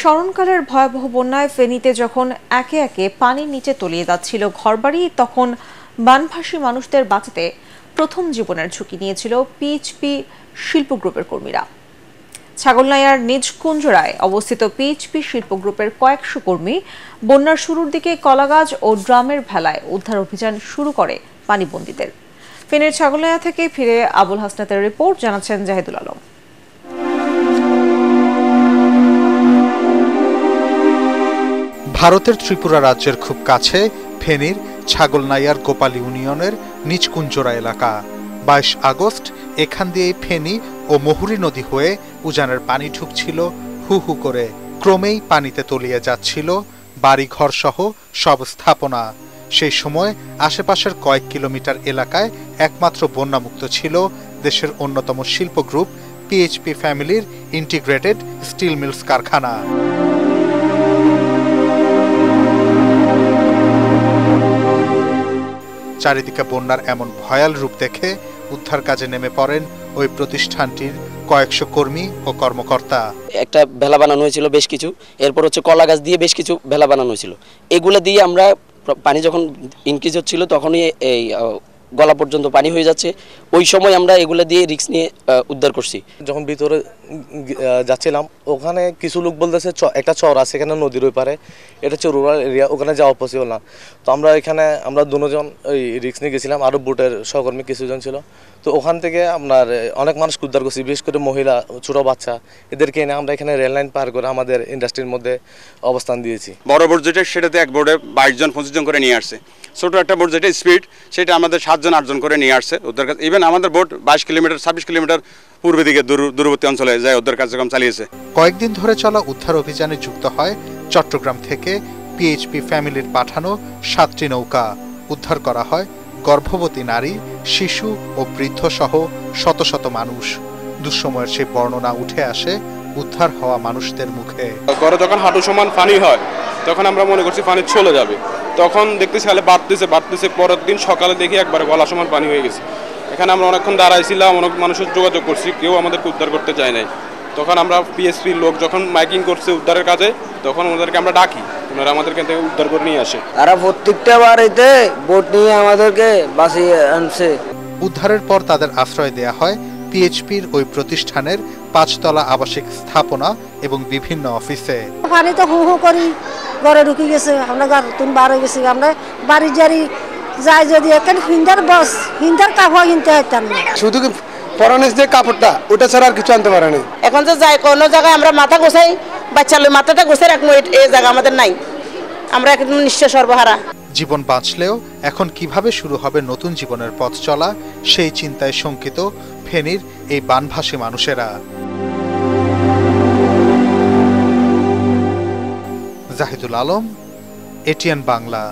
স্মরণকালের ভয়াবহ বন্যায় ফেনীতে যখন একে একে পানির নিচে তলিয়ে যাচ্ছিল ঘরবাড়ি, তখন বানভাসী মানুষদের বাঁচাতে প্রথম জীবনের ঝুঁকি নিয়েছিল পিএইচপি শিল্প গ্রুপের কর্মীরা। ছাগলনাইয়ার নিজ কুঞ্জরায় অবস্থিত পিএইচপি শিল্প গ্রুপের কয়েকশো কর্মী বন্যার শুরুর দিকে কলাগাছ ও ড্রামের ভেলায় উদ্ধার অভিযান শুরু করে পানিবন্দীদের। ফেনীর ছাগলনাইয়া থেকে ফিরে আবুল হাসনাতের রিপোর্ট, জানাচ্ছেন জাহিদুল আলম। ভারতের ত্রিপুরা রাজ্যের খুব কাছে ফেনীর ছাগলনাইয়ার গোপাল ইউনিয়নের নিচকুঞ্জরা এলাকা। 22 আগস্ট এখান দিয়েই ফেনী ও মহুরী নদী হয়ে উজানের পানি ঢুকছিল হু হু করে। ক্রমেই পানিতে তলিয়ে যাচ্ছিল বাড়িঘর সহ সব স্থাপনা। সেই সময় আশেপাশের কয়েক কিলোমিটার এলাকায় একমাত্র বন্যামুক্ত ছিল দেশের অন্যতম শিল্প গ্রুপ পিএইচপি ফ্যামিলির ইন্টিগ্রেটেড স্টিল মিলস কারখানা। চারিদিকে বন্যার এমন ভয়াল রূপ দেখে উদ্ধার কাজে নেমে পড়েন ওই প্রতিষ্ঠানটির কয়েকশো কর্মী ও কর্মকর্তা। একটা ভেলা বানানো হয়েছিল বেশ কিছু, এরপর হচ্ছে কলা গাছ দিয়ে বেশ কিছু ভেলা বানানো হয়েছিল। এগুলো দিয়ে আমরা পানি যখন ইনক্রিজ হচ্ছিল তখনই এই গলা পর্যন্ত পানি হয়ে যাচ্ছে, ওই সময় আমরা এগুলো দিয়ে রিস্ক নিয়ে উদ্ধার করছি। যখন ভিতরে যাচ্ছিলাম ওখানে কিছু লোক বলতেছে একটা চর আছে এখানে নদীর ওই পারে, এটা হচ্ছে রুরাল এরিয়া, ওখানে যাওয়া পসিবল না। তো আমরা দুজন ওই রিস্ক নিয়ে গেছিলাম, আরও বোটের সহকর্মী কিছুজন ছিল। তো ওখান থেকে আপনার অনেক মানুষ উদ্ধার করছি, বিশেষ করে মহিলা, ছোটো বাচ্চা, এদেরকে এনে আমরা এখানে রেল লাইন পার করে আমাদের ইন্ডাস্ট্রির মধ্যে অবস্থান দিয়েছি। বড় বোট যেটা সেটাতে এক বোর্ডে 22 জন 25 জন করে নিয়ে আসছে। ছোটো একটা বোট যেটা স্পিড সেটা আমাদের 7 জন 8 জন করে নিয়ে আসছে উদ্ধার কাজ। ইভেন আমাদের বোট 22 কিলোমিটার 26 কিলোমিটার পূর্ব দিকে দূরবর্তী অঞ্চলে যায় উদ্ধার কার্যক্রম চালিয়েছে। কয়েকদিন ধরে চলা উদ্ধার অভিযানে যুক্ত হয় চট্টগ্রাম থেকে পিএইচপি ফ্যামিলির পাঠানো 7টি নৌকা। উদ্ধার করা হয় গর্ভবতী নারী, শিশু ও বৃদ্ধ সহ শত শত মানুষ। দুঃসময়ের সেই বর্ণনা উঠে আসে উদ্ধার হওয়া মানুষদের মুখে। গড়ে যখন হাঁটু সমান পানি হয় তখন আমরা মনে করছি পানি চলে যাবে, তখন দেখতেছি খালি বাড়তেছে। পরের দিন সকালে দেখি একবারে গলা সমান পানি হয়ে গেছে। এখানে আমরা অনেকক্ষণ দাঁড়াইছিলাম, অনেক মানুষের যোগাযোগ করছি, কেউ আমাদেরকে উদ্ধার করতে চায় নাই। তখন আমরা পিএসপির লোক যখন মাইকিং করছে উদ্ধারের কাজে, তখন ওদেরকে আমরা ডাকি, ওনারা আমাদেরকে থেকে উদ্ধার করে নিয়ে আসে। তারা প্রত্যেকটা বাড়িতে বোট নিয়ে আমাদেরকে বাঁচিয়ে আনছে। উদ্ধারের পর তাদের আশ্রয় দেয়া হয় পিএইচপির ওই প্রতিষ্ঠানের 5 তলা আবাসিক স্থাপনা এবং বিভিন্ন অফিসে। পানি তো হু হু করি ঘরে ঢুকে গেছে, আমরা তুমি বার হয়ে গেছি, আমরা বাড়ি জারি যাই যদি এখানে হিন্দার কাপড় কিনতে হইতাম না। শুধু পরনের যে কাপড়টা ওটা ছাড়া আর কিছু আনতে পারে না। এখন যে যাই কোনো জায়গায় আমরা মাথা গোছাই, বাচ্চার মাথাটা গোছাই রাখবো, এই জায়গা আমাদের নাই, আমরা একদম নিঃস্ব সর্বহারা। জীবন বাঁচলেও এখন কিভাবে শুরু হবে নতুন জীবনের পথ চলা, সেই চিন্তায় শঙ্কিত ফেনীর এই বানভাসী মানুষেরা। জাহিদুল আলম, এটিএন বাংলা।